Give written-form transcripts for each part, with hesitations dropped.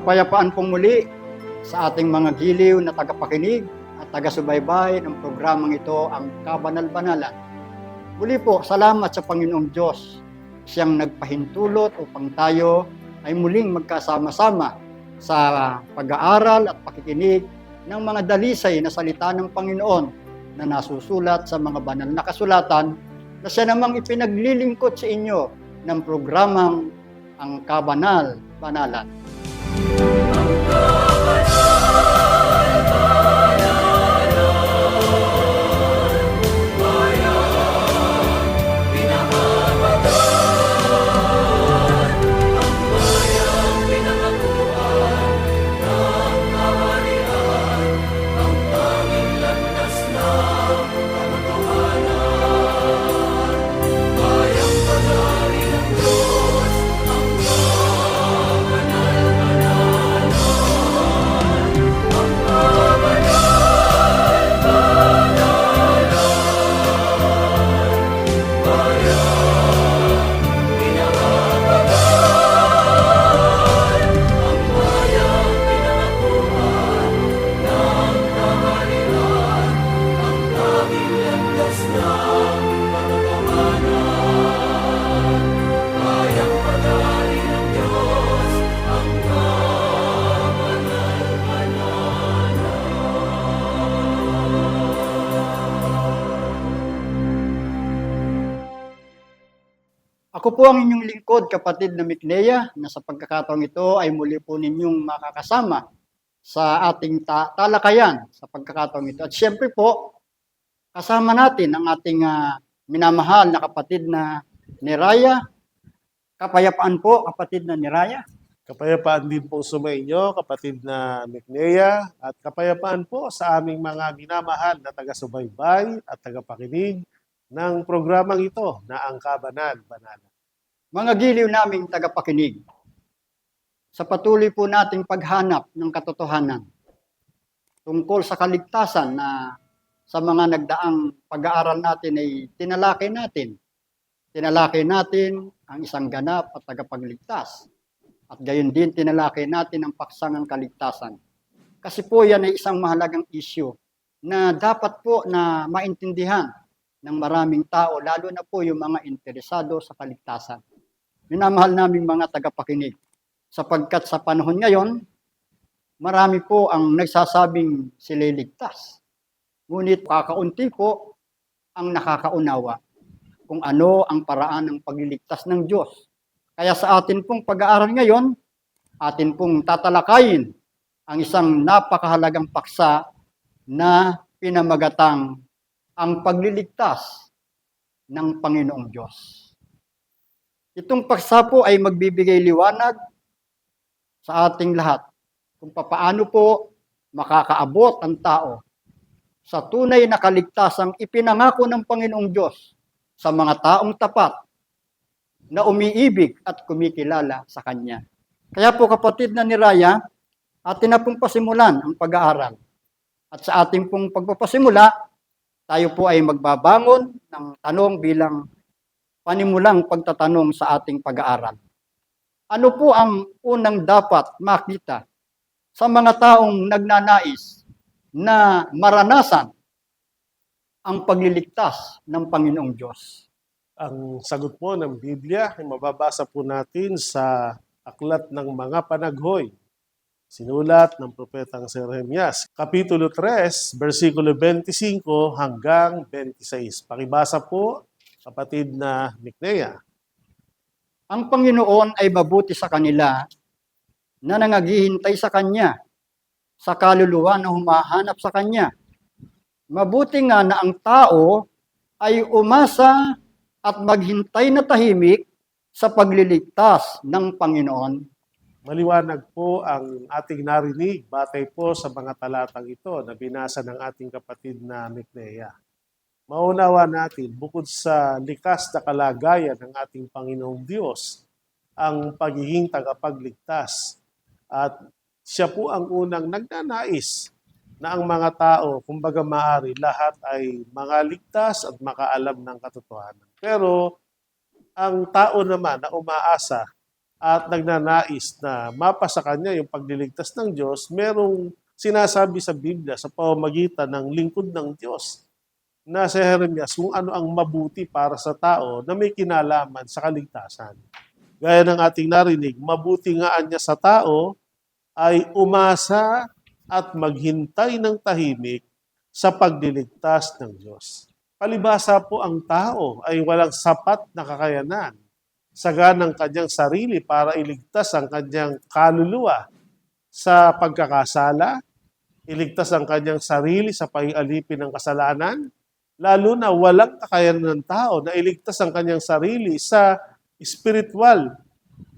Kapayapaan pong muli sa ating mga giliw na tagapakinig at taga-subaybay ng programang ito, ang Kabanal-Banalan. Muli po, salamat sa Panginoong Diyos, siyang nagpahintulot upang tayo ay muling magkasama-sama sa pag-aaral at pakikinig ng mga dalisay na salita ng Panginoon na nasusulat sa mga banal na kasulatan na siya namang ipinaglilingkod sa inyo ng programang ang Kabanal-Banalan. Ako po ang inyong lingkod, kapatid na Miknea, na sa pagkakataong ito ay muli po ninyong makakasama sa ating talakayan sa pagkakataong ito. At siyempre po, kasama natin ang ating minamahal na kapatid na Neraya. Kapayapaan po, kapatid na Neraya. Kapayapaan din po sumainyo, kapatid na Miknea, at kapayapaan po sa aming mga minamahal na taga-subaybay at tagapakinig ng programang ito na ang Kabanal-Banalan. Mga giliw naming tagapakinig, sa patuloy po nating paghanap ng katotohanan tungkol sa kaligtasan na sa mga nagdaang pag-aaral natin ay tinalakay natin. Tinalakay natin ang isang ganap at tagapagligtas. At gayon din tinalakay natin ang paksangang kaligtasan. Kasi po yan ay isang mahalagang issue na dapat po na maintindihan ng maraming tao, lalo na po yung mga interesado sa kaligtasan. Minamahal naming mga tagapakinig, sapagkat sa panahon ngayon, marami po ang nagsasabing sila'y ligtas. Ngunit kakaunti po ang nakakaunawa kung ano ang paraan ng pagliligtas ng Diyos. Kaya sa atin pong pag-aaral ngayon, atin pong tatalakayin ang isang napakahalagang paksa na pinamagatang ang pagliligtas ng Panginoong Diyos. Itong paksa po ay magbibigay liwanag sa ating lahat kung paano po makakaabot ang tao sa tunay na kaligtasang ipinangako ng Panginoong Diyos sa mga taong tapat na umiibig at kumikilala sa Kanya. Kaya po, kapatid na Neraya, atin na pong pasimulan ang pag-aaral. At sa ating pong pagpapasimula, tayo po ay magbabangon ng tanong bilang panimulang pagtatanong sa ating pag-aaral. Ano po ang unang dapat makita sa mga taong nagnanais na maranasan ang pagliligtas ng Panginoong Diyos? Ang sagot po ng Biblia ay mababasa po natin sa Aklat ng Mga Panaghoy, sinulat ng propetang Jeremias, Kapitulo 3, versikulo 25 hanggang 26. Pakibasa po, kapatid na Miknea. Ang Panginoon ay mabuti sa kanila na nangaghihintay sa Kanya, sa kaluluwa na humahanap sa Kanya. Mabuti nga na ang tao ay umasa at maghintay na tahimik sa pagliligtas ng Panginoon. Maliwanag po ang ating narinig batay po sa mga talatang ito na binasa ng ating kapatid na Miknea. Maunawa natin, bukod sa likas na kalagayan ng ating Panginoong Diyos, ang pagiging tagapagligtas. At siya po ang unang nagnanais na ang mga tao, kumbaga maaari, lahat ay mga ligtas at makaalam ng katotohanan. Pero ang tao naman na umaasa at nagnanais na mapasa kanya yung pagliligtas ng Diyos, merong sinasabi sa Biblia sa pamamagitan ng lingkod ng Diyos na si Jeremias kung ano ang mabuti para sa tao na may kinalaman sa kaligtasan. Gaya ng ating narinig, mabuti nga niya sa tao ay umasa at maghintay ng tahimik sa pagliligtas ng Diyos. Palibhasa po ang tao ay walang sapat na kakayanan sa ganang kanyang sarili para iligtas ang kanyang kaluluwa sa pagkakasala, iligtas ang kanyang sarili sa pag-alipin ng kasalanan, lalo na walang kakayanan ng tao na iligtas ang kanyang sarili sa spiritual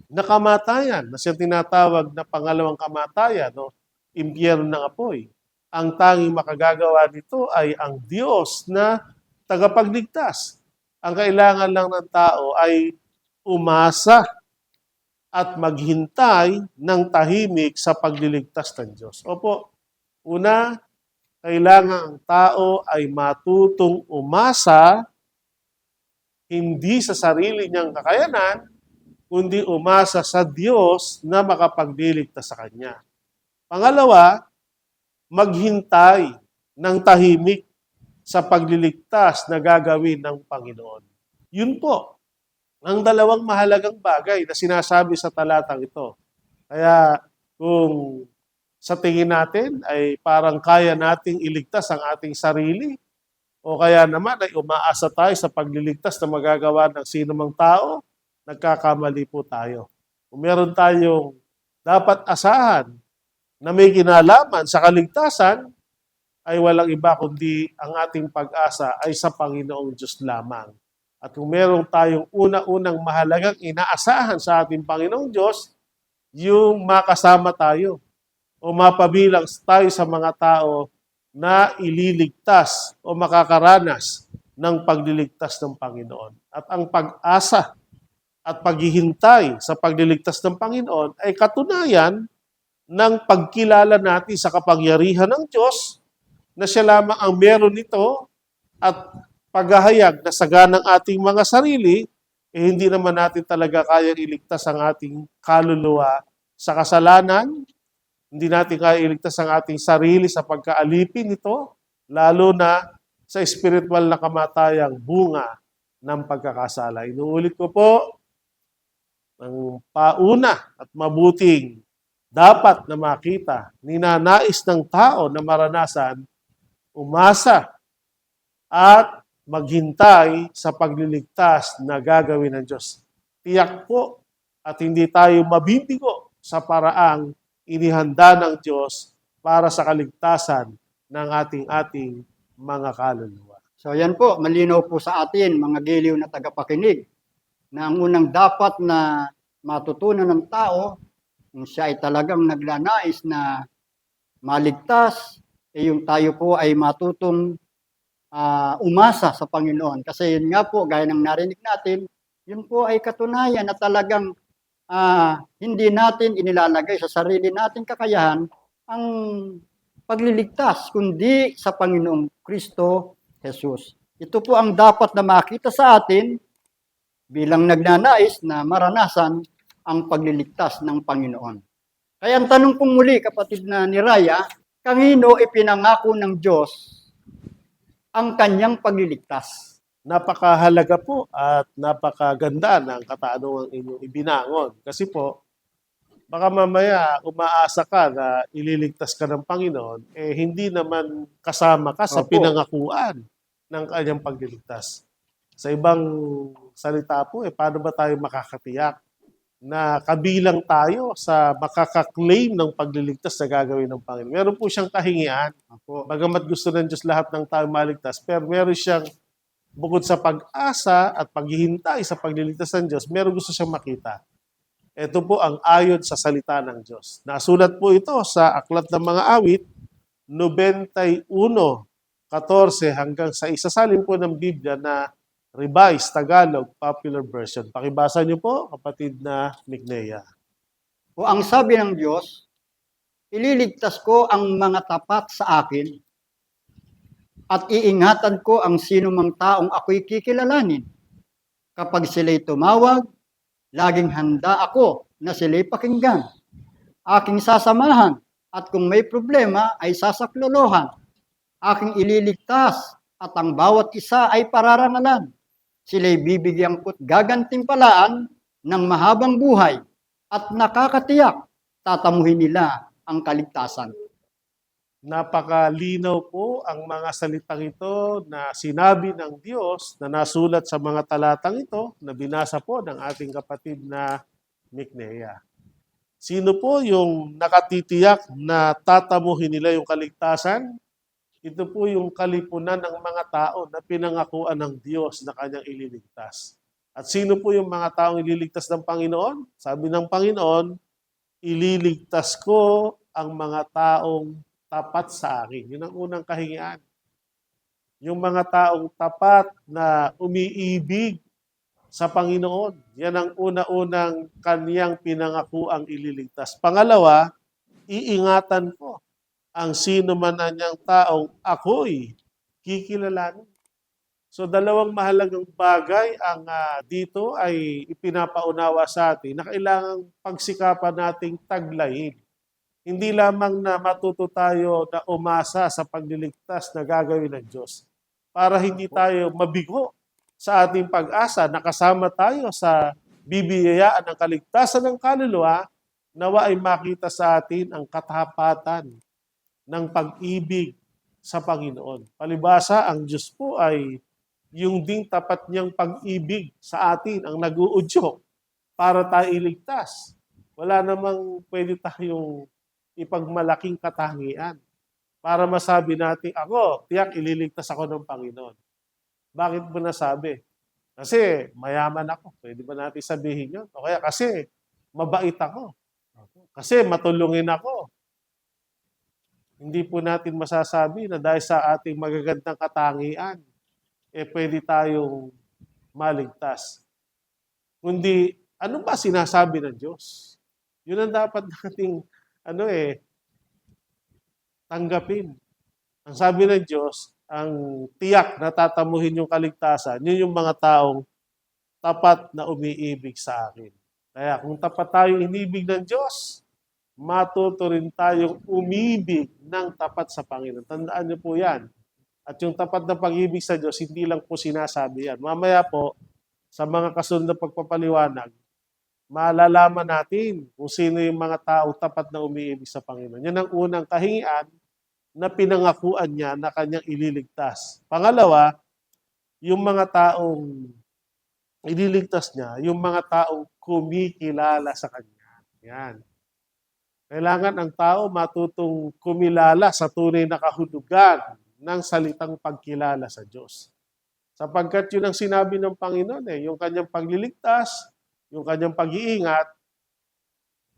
na kamatayan, na siyang tinatawag na pangalawang kamatayan, no? Impyerno ng apoy. Ang tanging makagagawa nito ay ang Diyos na tagapagligtas. Ang kailangan lang ng tao ay umasa at maghintay ng tahimik sa pagliligtas ng Diyos. Opo, una, kailangan ang tao ay matutong umasa hindi sa sarili niyang kakayanan, kundi umasa sa Diyos na makapagliligtas sa Kanya. Pangalawa, maghintay ng tahimik sa pagliligtas na gagawin ng Panginoon. Yun po ang dalawang mahalagang bagay na sinasabi sa talatang ito. Kaya kung sa tingin natin ay parang kaya nating iligtas ang ating sarili, o kaya naman ay umaasa tayo sa pagliligtas na magagawa ng sinumang tao, nagkakamali po tayo. Kung meron tayong dapat asahan na may kinalaman sa kaligtasan, ay walang iba kundi ang ating pag-asa ay sa Panginoong Diyos lamang. At kung meron tayong una-unang mahalagang inaasahan sa ating Panginoong Diyos, yung makasama tayo o mapabilang tayo sa mga tao na ililigtas o makakaranas ng pagliligtas ng Panginoon. At ang pag-asa at paghihintay sa pagliligtas ng Panginoon ay katunayan ng pagkilala natin sa kapangyarihan ng Diyos na siya lamang ang meron nito at paghahayag na saganang ating mga sarili, hindi naman natin talaga kayang iligtas ang ating kaluluwa sa kasalanan, hindi natin kaya iligtas ang ating sarili sa pagkaalipin nito, lalo na sa spiritual na kamatayang bunga ng pagkakasala. Inuulit ko po, ang pauna at mabuting dapat na makita, ninanais ng tao na maranasan, umasa at maghintay sa pagliligtas na gagawin ng Diyos. Tiyak po at hindi tayo mabibigo sa paraang inihanda ng Diyos para sa kaligtasan ng ating mga kaluluwa. So yan po, malinaw po sa atin, mga giliw na tagapakinig, na ang unang dapat na matutunan ng tao, kung siya ay talagang nagnanais na maligtas, yung tayo po ay matutong umasa sa Panginoon. Kasi yun nga po, gaya ng narinig natin, yun po ay katunayan na talagang hindi natin inilalagay sa sarili nating kakayahan ang pagliligtas, kundi sa Panginoong Kristo Jesus. Ito po ang dapat na makita sa atin bilang nagnanais na maranasan ang pagliligtas ng Panginoon. Kaya ang tanong kong muli, kapatid na ni Raya, kanino ipinangako ng Diyos ang kanyang pagliligtas? Napakahalaga po at napakaganda ng katanungang inyong ibinangon. Kasi po, baka mamaya umaasa ka na ililigtas ka ng Panginoon, hindi naman kasama ka sa Opo. pinangakuan ng kanyang pagliligtas. Sa ibang salita po, paano ba tayo makakatiyak na kabilang tayo sa makakaklaim ng pagliligtas na gagawin ng Panginoon? Meron po siyang kahingian. Opo. Bagamat gusto ng Diyos lahat ng tao maligtas, pero meron siyang, bukod sa pag-asa at paghihintay sa pagliligtas ng Diyos, meron gusto siyang makita. Ito po ang ayon sa salita ng Diyos. Nasulat po ito sa Aklat ng Mga Awit, 91:14 hanggang sa isasalin po ng Biblia na Revised Tagalog Popular Version. Pakibasa niyo po, kapatid na Mignea. O ang sabi ng Diyos, ililigtas ko ang mga tapat sa akin at iingatan ko ang sinumang taong ako'y kikilalanin. Kapag sila'y tumawag, Laging handa ako na sila'y pakinggan. Aking sasamahan at kung may problema ay sasaklolohan. Aking ililigtas at ang bawat isa ay pararangalan. Sila'y bibigyan ko't gagantimpalaan ng mahabang buhay at nakakatiyak tatamuhin nila ang kaligtasan. Napakalinaw po ang mga salitang ito na sinabi ng Diyos na nasulat sa mga talatang ito na binasa po ng ating kapatid na Miknea. Sino po yung nakatitiyak na tatamuhin nila yung kaligtasan? Ito po yung kalipunan ng mga tao na pinangakuan ng Diyos na kanyang ililigtas. At sino po yung mga taong ililigtas ng Panginoon? Sabi ng Panginoon, ililigtas ko ang mga taong tapat sa akin. Yun ang unang kahingian. Yung mga taong tapat na umiibig sa Panginoon. Yan ang una-unang kaniyang pinangakuang ililigtas. Pangalawa, iingatan ko ang sino man na niyang taong ako'y kikilalanin. So dalawang mahalagang bagay ang dito ay ipinapaunawa sa atin na kailangang pagsikapan nating taglayin. Hindi lamang na matuto tayo na umasa sa pagliligtas na gagawin ng Diyos para hindi tayo mabigo sa ating pag-asa, nakasama tayo sa bibiyayaan ng kaligtasan ng kaluluwa, nawa ay makita sa atin ang katapatan ng pag-ibig sa Panginoon. Palibasa, ang Diyos po ay yung ding tapat niyang pag-ibig sa atin ang nag-uudyok para tayo iligtas. Wala namang pwede tayong ipagmalaking katangian para masabi natin, ako, tiyak ililigtas ako ng Panginoon. Bakit mo nasabi? Kasi mayaman ako. Pwede ba natin sabihin yun? O kaya kasi mabait ako. Kasi matulungin ako. Hindi po natin masasabi na dahil sa ating magagandang katangian, pwede tayong maligtas. Kundi, ano ba sinasabi ng Diyos? Yun ang dapat nating tanggapin. Ang sabi ng Diyos, ang tiyak na tatamuhin yung kaligtasan, yun yung mga taong tapat na umiibig sa akin. Kaya kung tapat tayo inibig ng Diyos, matuto rin tayong umibig ng tapat sa Panginoon. Tandaan niyo po yan. At yung tapat na pag-ibig sa Diyos, hindi lang po sinasabi yan. Mamaya po, sa mga kasunod na pagpapaliwanag, malalaman natin kung sino yung mga tao tapat na umiibig sa Panginoon. Yan ang unang kahingian na pinangakuan niya na kanyang ililigtas. Pangalawa, yung mga taong ililigtas niya, yung mga taong kumikilala sa kanya. Yan. Kailangan ang tao matutong kumilala sa tunay na kahulugan ng salitang pagkilala sa Diyos. Sapagkat yun ang sinabi ng Panginoon, yung kanyang pagliligtas, yung kanyang pag-iingat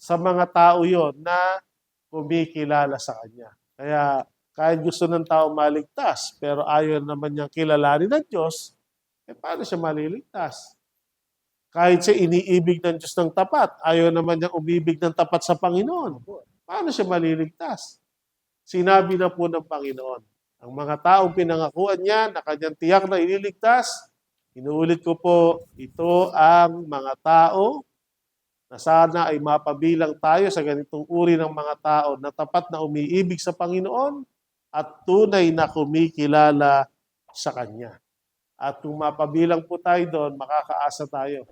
sa mga tao yon na kumikilala sa Kanya. Kaya kahit gusto ng tao maligtas, pero ayaw naman niyang kilalanin ng Diyos, paano siya maliligtas? Kahit siya iniibig ng Diyos ng tapat, ayaw naman niyang umibig ng tapat sa Panginoon, paano siya maliligtas? Sinabi na po ng Panginoon, ang mga taong pinangakuan niya na kanyang tiyak na ililigtas, inuulit ko po, ito ang mga tao na sana ay mapabilang tayo sa ganitong uri ng mga tao na tapat na umiibig sa Panginoon at tunay na kumikilala sa Kanya. At kung mapabilang po tayo doon, makakaasa tayo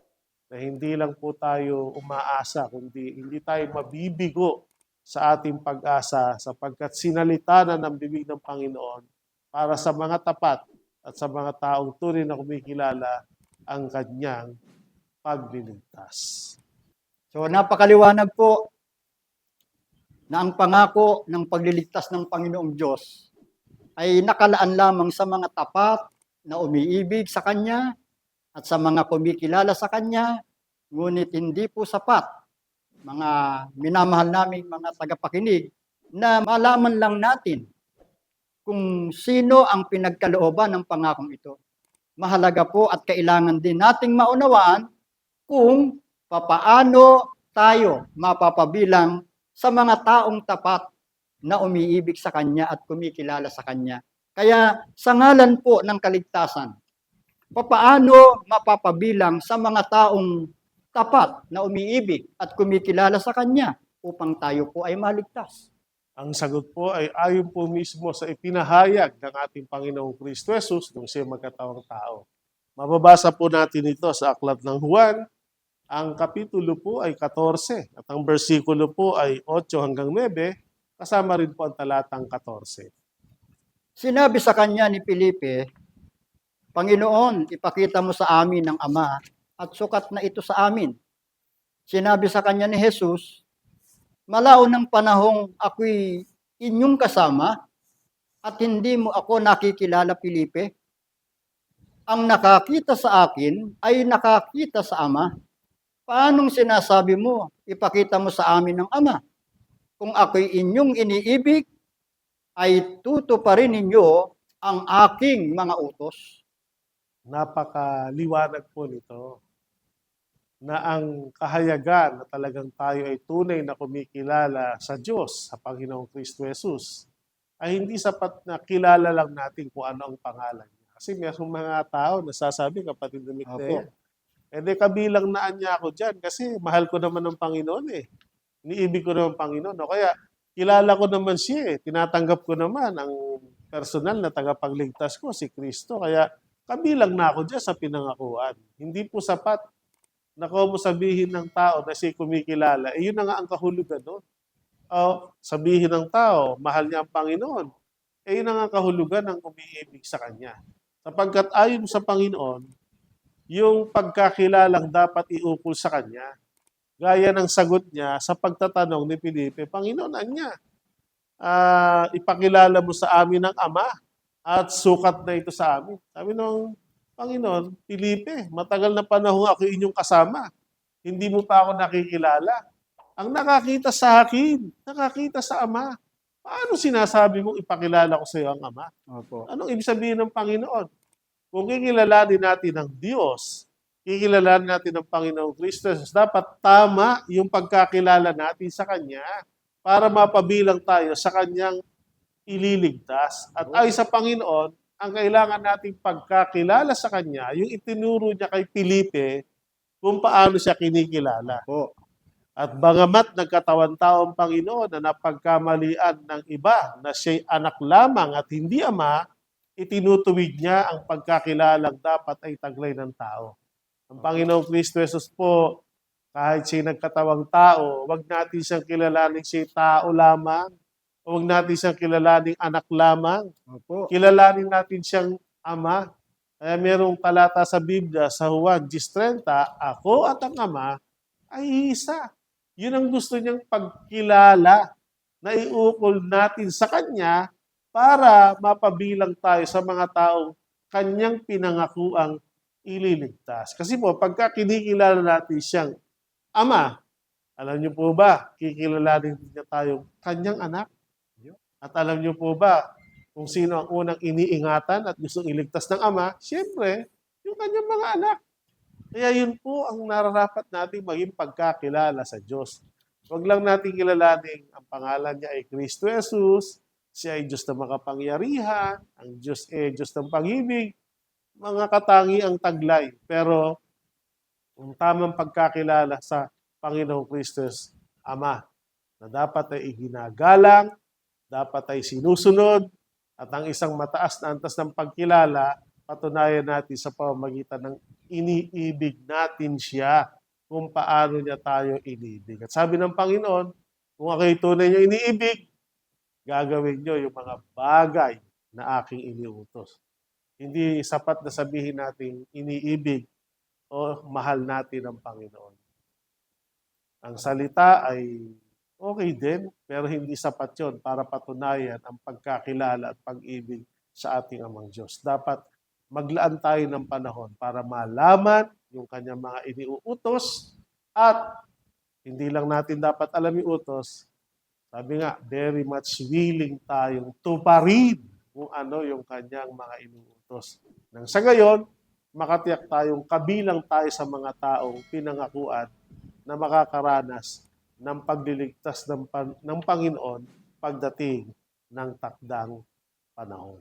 na hindi lang po tayo umaasa, kundi hindi tayo mabibigo sa ating pag-asa sapagkat sinalita na ng bibig ng Panginoon para sa mga tapat at sa mga taong tunay na kumikilala ang kanyang pagliligtas. So napakaliwanag po na ang pangako ng pagliligtas ng Panginoong Diyos ay nakalaan lamang sa mga tapat na umiibig sa Kanya at sa mga kumikilala sa Kanya, ngunit hindi po sapat, mga minamahal naming mga tagapakinig, na malaman lang natin kung sino ang pinagkalooban ng pangakong ito. Mahalaga po at kailangan din nating maunawaan kung papaano tayo mapapabilang sa mga taong tapat na umiibig sa Kanya at kumikilala sa Kanya. Kaya sa ngalan po ng kaligtasan, papaano mapapabilang sa mga taong tapat na umiibig at kumikilala sa Kanya upang tayo po ay maligtas? Ang sagot po ay ayon po mismo sa ipinahayag ng ating Panginoong Kristo Jesus nung siya magkatawang tao. Mababasa po natin ito sa Aklat ng Juan. Ang kapitulo po ay 14 at ang bersikulo po ay 8 hanggang 9, kasama rin po ang talatang 14. Sinabi sa kanya ni Felipe, Panginoon, ipakita mo sa amin ang Ama at sukat na ito sa amin. Sinabi sa kanya ni Jesus, malaon ng panahong ako'y inyong kasama at hindi mo ako nakikilala, Felipe. Ang nakakita sa akin ay nakakita sa Ama. Paanong sinasabi mo, ipakita mo sa amin ang Ama? Kung ako'y inyong iniibig, ay tutuparin ninyo ang aking mga utos. Napakaliwanag po nito na ang kahayagan na talagang tayo ay tunay na kumikilala sa Diyos, sa Panginoong Kristo Jesus, ay hindi sapat na kilala lang natin kung ano ang pangalan niya. Kasi mayroong mga tao nasasabi, kapatid na Miknea, kabilang naan niya ako dyan kasi mahal ko naman ng Panginoon eh. Niibig ko naman ang Panginoon. O kaya, kilala ko naman siya eh. Tinatanggap ko naman ang personal na tagapagligtas ko, si Kristo. Kaya, kabilang na ako dyan sa pinangakuan. Hindi po sapat na kung mo sabihin ng tao na siya kumikilala, yun na nga ang kahulugan doon. O, sabihin ng tao, mahal niya ang Panginoon, yun na nga ang kahulugan ng umiibig sa Kanya. Sapagkat ayon sa Panginoon, yung pagkakilalang dapat iukol sa Kanya, gaya ng sagot niya sa pagtatanong ni Felipe, Panginoon, anya, ipakilala mo sa amin ang Ama at sukat na ito sa amin. Sabi ng Panginoon, Felipe, matagal na panahon ako inyong kasama. Hindi mo pa ako nakikilala. Ang nakakita sa akin, nakakita sa Ama. Paano sinasabi mong ipakilala ko sa iyo ang Ama? Opo. Anong ibig sabihin ng Panginoon? Kung kikilalanin natin ang Diyos, kikilalanin natin ang Panginoong Kristo, dapat tama yung pagkakilala natin sa Kanya para mapabilang tayo sa Kanyang ililigtas. At ay sa Panginoon, ang kailangan nating pagkakilala sa Kanya, yung itinuro niya kay Felipe kung paano siya kinikilala. Opo. At bangamat nagkatawan-tao ang Panginoon na napagkamalian ng iba na siya'y anak lamang at hindi ama, itinutuwid niya ang pagkakilalang dapat ay taglay ng tao. Ang Panginoong Kristo Jesus po, kahit siya'y nagkatawang tao, wag natin siyang kilalaning siya'y tao lamang, o wag natin siyang kilalaning anak lamang, Opo. kilalanin natin siyang ama. Kaya merong talata sa Biblia, sa Juan 10:30, ako at ang ama ay isa. Yun ang gusto niyang pagkilala na iukol natin sa Kanya para mapabilang tayo sa mga taong Kanyang pinangakuang ililigtas. Kasi po, pagka kinikilala natin siyang Ama, alam niyo po ba, kikilalanin niya tayong Kanyang anak? At alam niyo po ba, kung sino ang unang iniingatan at gustong iligtas ng Ama? Siyempre, yung Kanyang mga anak. Kaya yun po ang nararapat nating maging pagkakilala sa Diyos. Huwag lang natin kilalaning ang pangalan niya ay Kristo Jesus, siya ay Diyos na makapangyarihan, ang Diyos ay Diyos ng pag-ibig, mga katangi ang taglay. Pero ang tamang pagkakilala sa Panginoong Kristo Ama, na dapat ay iginagalang, dapat ay sinusunod, at ang isang mataas na antas ng pagkilala, patunayan natin sa pamamagitan ng iniibig natin siya kung paano niya tayo inibig. At sabi ng Panginoon, kung ako'y tunay niyo iniibig, gagawin niyo yung mga bagay na aking iniutos. Hindi sapat na sabihin natin iniibig o mahal natin ang Panginoon. Ang salita ay okay din, pero hindi sapat yun para patunayan ang pagkakilala at pag-ibig sa ating Amang Diyos. Dapat maglaan tayo ng panahon para malaman yung kanyang mga iniuutos at hindi lang natin dapat alam yung utos, sabi nga, very much willing tayong tuparin kung ano yung kanyang mga inuutos. Nang sa gayon, makatiyak tayong kabilang tayo sa mga taong pinangakuan na makakaranas ng pagliligtas ng Panginoon pagdating ng takdang panahon.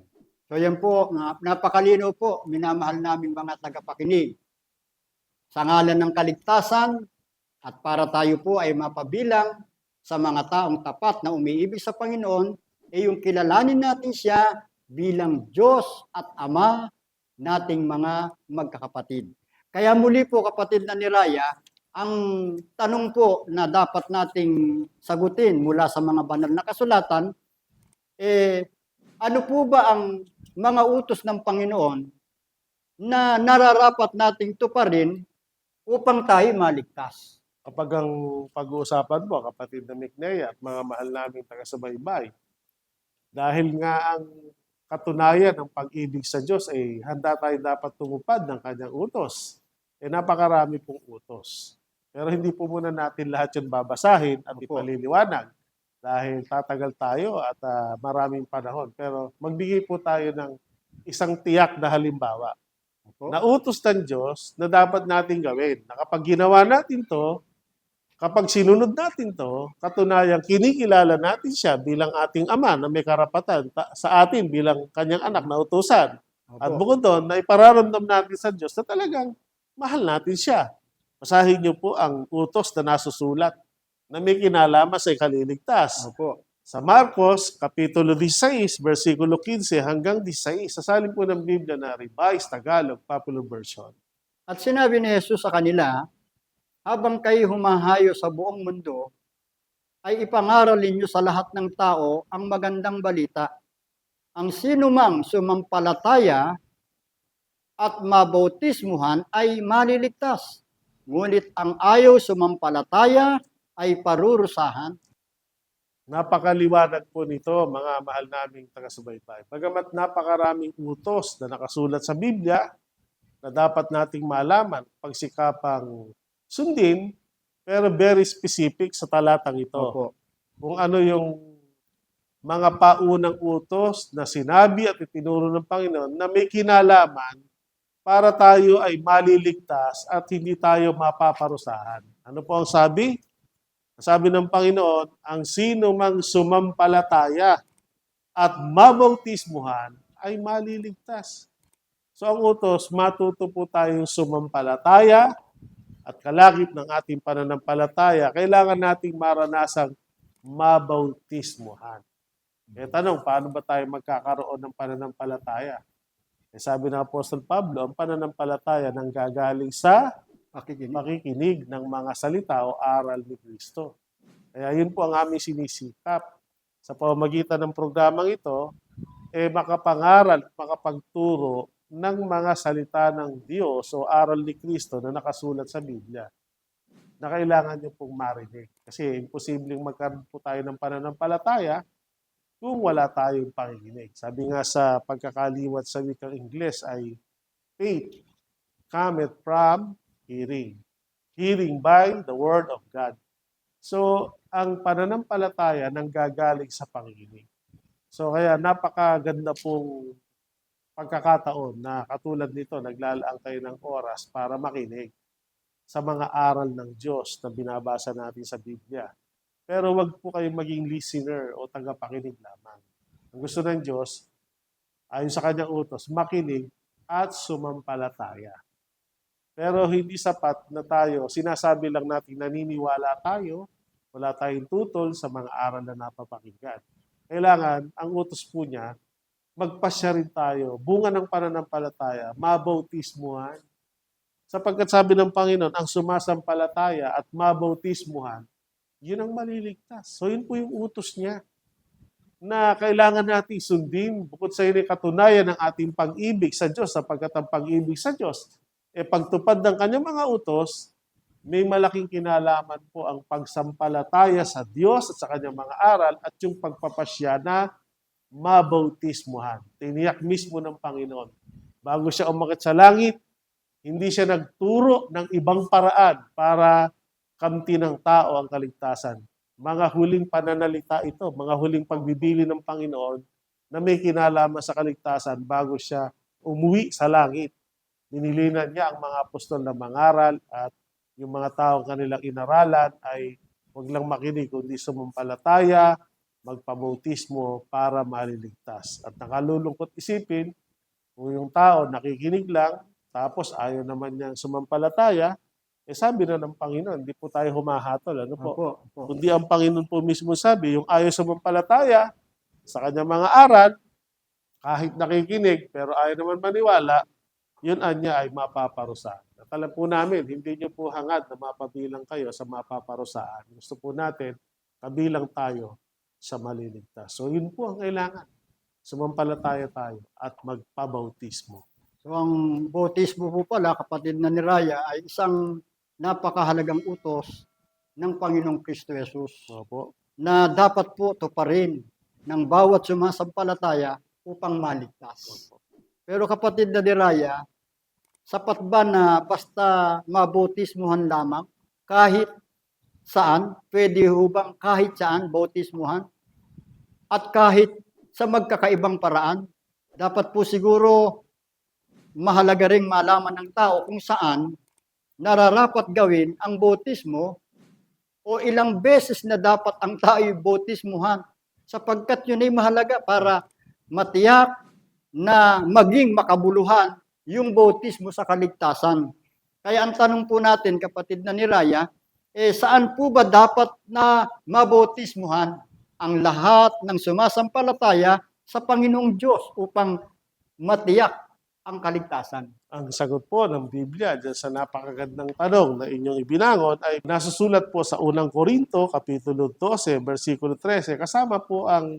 So yan po, napakalino po, minamahal namin mga tagapakinig. sa ngalan ng kaligtasan at para tayo po ay mapabilang sa mga taong tapat na umiibig sa Panginoon, yung kilalanin natin siya bilang Diyos at Ama nating mga magkakapatid. Kaya muli po kapatid na niraya, ang tanong po na dapat nating sagutin mula sa mga banal na kasulatan, ano po ba ang mga utos ng Panginoon na nararapat nating tuparin upang tayo maligtas? Kapag ang pag-uusapan mo, kapatid na Miknea at mga mahal naming taga-subaybay, dahil nga ang katunayan ng pag-ibig sa Diyos ay handa tayo dapat tumupad ng kanyang utos. Napakarami pong utos. Pero hindi po muna natin lahat yun babasahin at Opo. ipaliliwanag dahil tatagal tayo at maraming panahon. Pero magbigay po tayo ng isang tiyak na halimbawa. Opo. Na utos ng Diyos na dapat natin gawin. Na kapag ginawa natin to, kapag sinunod natin to, katunayan kinikilala natin siya bilang ating ama na may karapatan sa atin bilang kanyang anak na utusan. At Opo. bukod doon, na ipararamdam natin sa Diyos na talagang mahal natin siya. Basahin niyo po ang utos na nasusulat na may kinalaman sa ikaliligtas. Opo. Sa Marcos, Kapitulo 16, versikulo 15 hanggang 16, sasalin po ng Biblia na Revised Tagalog Popular Version. At sinabi ni Jesus sa kanila, habang kayo humahayo sa buong mundo, ay ipangaral ninyo sa lahat ng tao ang magandang balita. Ang sinumang sumampalataya at mabautismuhan ay maliligtas. Ngunit ang ayaw sumampalataya ay parurusahan. Napakaliwanag po nito, mga mahal naming taga-subaybay. Bagamat napakaraming utos na nakasulat sa Biblia na dapat nating malaman, pagsikapang sundin, pero very specific sa talatang ito. Opo. Kung ano yung mga paunang utos na sinabi at itinuro ng Panginoon na may kinalaman para tayo ay maliligtas at hindi tayo mapaparusahan. Ano po ang sabi? Sabi ng Panginoon, ang sino mang sumampalataya at mabautismuhan ay maliligtas. So ang utos, matuto po tayong sumampalataya at kalakip ng ating pananampalataya, kailangan nating maranasang mabautismuhan. Tanong, paano ba tayo magkakaroon ng pananampalataya? Sabi ng Apostol Pablo, ang pananampalataya nanggagaling sa pakikinig ng mga salita o aral ni Kristo. Kaya yun po ang aming sinisikap. Sa pamamagitan ng programang ito, makapangaral, makapagturo ng mga salita ng Diyos o aral ni Kristo na nakasulat sa Biblia na kailangan nyo pong marinig. Kasi imposibleng magkaroon po tayo ng pananampalataya kung wala tayong pakikinig. Sabi nga sa pagkakaliwat sa wikang Ingles ay faith cometh from hearing. Hearing by the Word of God. So, ang pananampalataya nanggagaling sa pakikinig. So, kaya napakaganda pong pagkakataon na katulad nito, naglalaan kayo ng oras para makinig sa mga aral ng Diyos na binabasa natin sa Biblia. Pero wag po kayong maging listener o tagapakinig lamang. Ang gusto ng Diyos, ayon sa kanyang utos, makinig at sumampalataya. Pero hindi sapat na tayo, sinasabi lang natin naniniwala tayo, wala tayong tutol sa mga aral na napapakinggan. Kailangan, ang utos po niya, magpasya rin tayo, bunga ng pananampalataya, mabautismuhan. Sapagkat sabi ng Panginoon, ang sumasampalataya at mabautismuhan, yun ang maliligtas. So yun po yung utos niya na kailangan natin sundin bukod sa yun katunayan ng ating pag-ibig sa Diyos sapagkat ang pag-ibig sa Diyos pagtupad ng kanyang mga utos, may malaking kinalaman po ang pagsampalataya sa Diyos at sa kanyang mga aral at yung pagpapasya na mabautismuhan. Tiniyak mismo ng Panginoon. Bago siya umakit sa langit, hindi siya nagturo ng ibang paraan para kamti ng tao ang kaligtasan. Mga huling pananalita ito, mga huling pagbibili ng Panginoon na may kinalaman sa kaligtasan bago siya umuwi sa langit. Ninilinan niya ang mga apostol na mangaral at yung mga taong kanilang inaralan ay huwag lang makinig kundi sumampalataya, magpabautismo para maliligtas. At nakalulungkot isipin kung yung tao nakikinig lang tapos ayaw naman niyang sumampalataya, sabi na ng Panginoon, hindi po tayo humahatol. Ano po? Opo, opo. Kundi ang Panginoon po mismo sabi, yung ayaw sumampalataya sa kanyang mga aral, kahit nakikinig, pero ayaw naman maniwala, yun anya ay mapaparusahan. At alam po namin, hindi niyo po hangad na mapabilang kayo sa mapaparusahan. Gusto po natin, kabilang tayo sa maliligtas. So yun po ang kailangan. Sumampalataya tayo at magpabautismo. So ang bautismo po pala, kapatid na ni Raya, ay isang napakahalagang utos ng Panginoong Kristo Jesus Opo. na dapat po tuparin ng bawat sumasampalataya upang maligtas. Pero kapatid na ni Raya, sapat ba na basta mabautismuhan lamang? Kahit saan? Pwede ho bang kahit saan bautismuhan? At kahit sa magkakaibang paraan? Dapat po siguro mahalaga ring malaman ng tao kung saan nararapat gawin ang bautismo o ilang beses na dapat ang tayo bautismuhan sapagkat yun ay mahalaga para matiyak na maging makabuluhan yung bautismo sa kaligtasan. Kaya ang tanong po natin, kapatid na ni Raya, saan po ba dapat na mabautismuhan ang lahat ng sumasampalataya sa Panginoong Diyos upang matiyak ang kaligtasan? Ang sagot po ng Biblia dyan sa napakagandang tanong na inyong ibinangon ay nasusulat po sa unang Korinto, Kapitulo 12, versikulo 13. Kasama po ang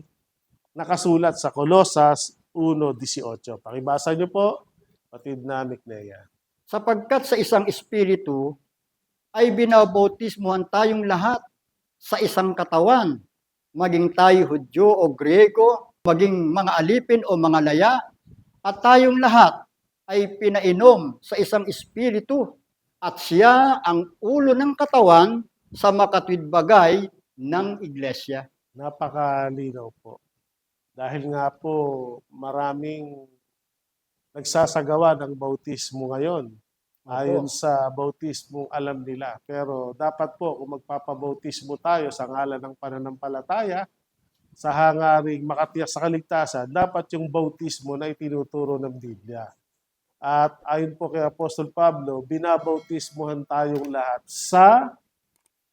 nakasulat sa Colosas 1:18. Pakibasa niyo po, kapatid na Micnea. Sapagkat sa isang espiritu ay binabautismuhan tayong lahat sa isang katawan, maging tayo Hudyo o Griego, maging mga alipin o mga laya, at tayong lahat ay pinainom sa isang espiritu at siya ang ulo ng katawan sa makatwid bagay ng iglesia. Napakalinaw po. Dahil nga po maraming nagsasagawa ng bautismo ngayon. Ayon sa bautismong alam nila. Pero dapat po kung magpapabautismo tayo sa ngalan ng pananampalataya, sa hangaring makatiyak sa kaligtasan, dapat yung bautismo na itinuturo ng Biblia. At ayon po kay Apostol Pablo, binabautismuhan tayong lahat sa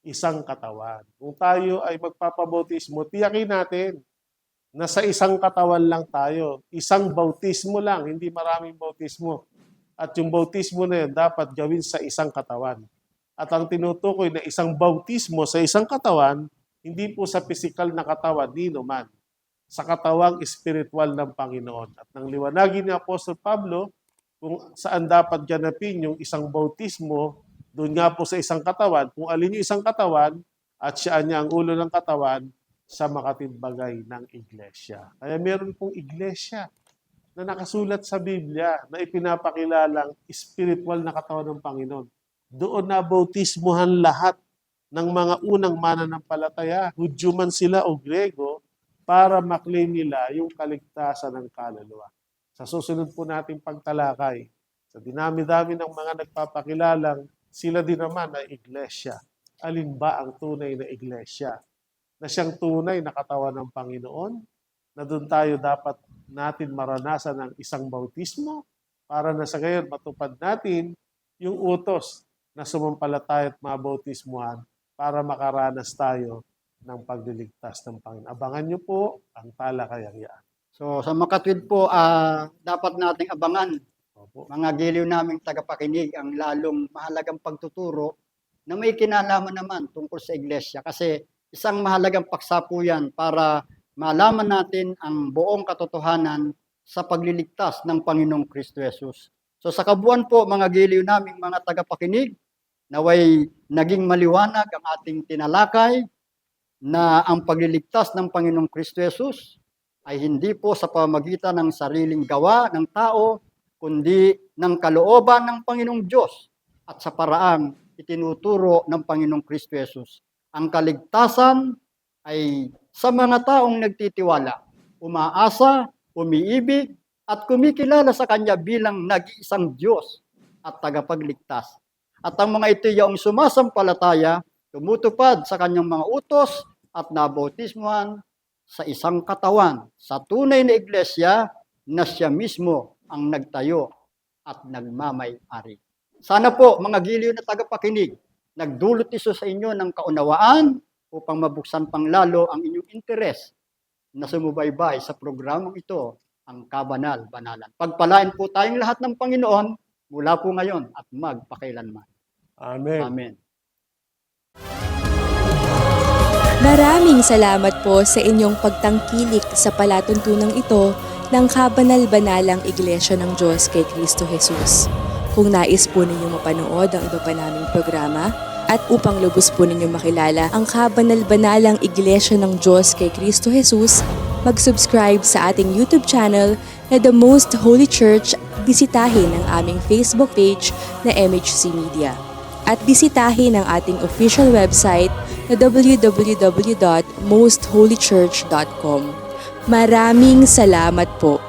isang katawan. Kung tayo ay magpapabautismo, tiyakin natin na sa isang katawan lang tayo. Isang bautismo lang, hindi maraming bautismo. At yung bautismo na yun, dapat gawin sa isang katawan. At ang tinutukoy na isang bautismo sa isang katawan, hindi po sa pisikal na katawan, nino man. Sa katawang espiritual ng Panginoon. At nang liwanagin ni Apostol Pablo, kung saan dapat ganapin yung isang bautismo, doon nga po sa isang katawan, kung alin yung isang katawan, at siya niya ang ulo ng katawan, sa makatibagay ng iglesia. Kaya meron pong iglesia na nakasulat sa Biblia na ipinapakilalang spiritual na katawan ng Panginoon. Doon na bautismuhan lahat ng mga unang mananampalataya, Hudyo man sila o Grego, para maklaim nila yung kaligtasan ng kaluluwa. Sa susunod po nating pagtalakay, sa dinami-dami ng mga nagpapakilalang, sila din naman ay iglesia. Alin ba ang tunay na iglesia? Na siyang tunay na katawan ng Panginoon, na doon tayo dapat natin maranasan ng isang bautismo para na sa gayon matupad natin yung utos na sumampalataya at mabautismuhan para makaranas tayo ng pagliligtas ng Panginoon. Abangan niyo po ang talakayang yan. So sa makatwid po, dapat nating abangan, Opo. mga giliw naming tagapakinig, ang lalong mahalagang pagtuturo na may kinalaman naman tungkol sa iglesia. Kasi isang mahalagang paksa po yan para malaman natin ang buong katotohanan sa pagliligtas ng Panginoong Kristo Jesus. So sa kabuuan po, mga giliw naming mga tagapakinig, naway naging maliwanag ang ating tinalakay na ang pagliligtas ng Panginoong Kristo Jesus ay hindi po sa pamamagitan ng sariling gawa ng tao, kundi ng kalooban ng Panginoong Diyos at sa paraang itinuturo ng Panginoong Kristo Jesus. Ang kaligtasan ay sa mga taong nagtitiwala, umaasa, umiibig, at kumikilala sa Kanya bilang nag-iisang Diyos at tagapagligtas. At ang mga ito yung sumasampalataya, tumutupad sa Kanyang mga utos at nabautismuhan sa isang katawan, sa tunay na iglesia na siya mismo ang nagtayo at nagmamay-ari. Sana po, mga giliw na tagapakinig, nagdulot iso sa inyo ng kaunawaan upang mabuksan pang lalo ang inyong interes na sumubaybay sa programang ito, ang Kabanal-Banalan. Pagpalain po tayong lahat ng Panginoon mula po ngayon at magpakailanman. Amen. Amen. Maraming salamat po sa inyong pagtangkilik sa palatuntunang ito ng Kabanal-Banalang Iglesia ng Diyos kay Kristo Jesus. Kung nais po ninyong mapanood ang iba pa naming programa at upang lubos po ninyong makilala ang Kabanal-Banalang Iglesia ng Diyos kay Kristo Jesus, mag-subscribe sa ating YouTube channel na The Most Holy Church, bisitahin ang aming Facebook page na MHC Media. At bisitahin ang ating official website na www.mostholychurch.com. Maraming salamat po.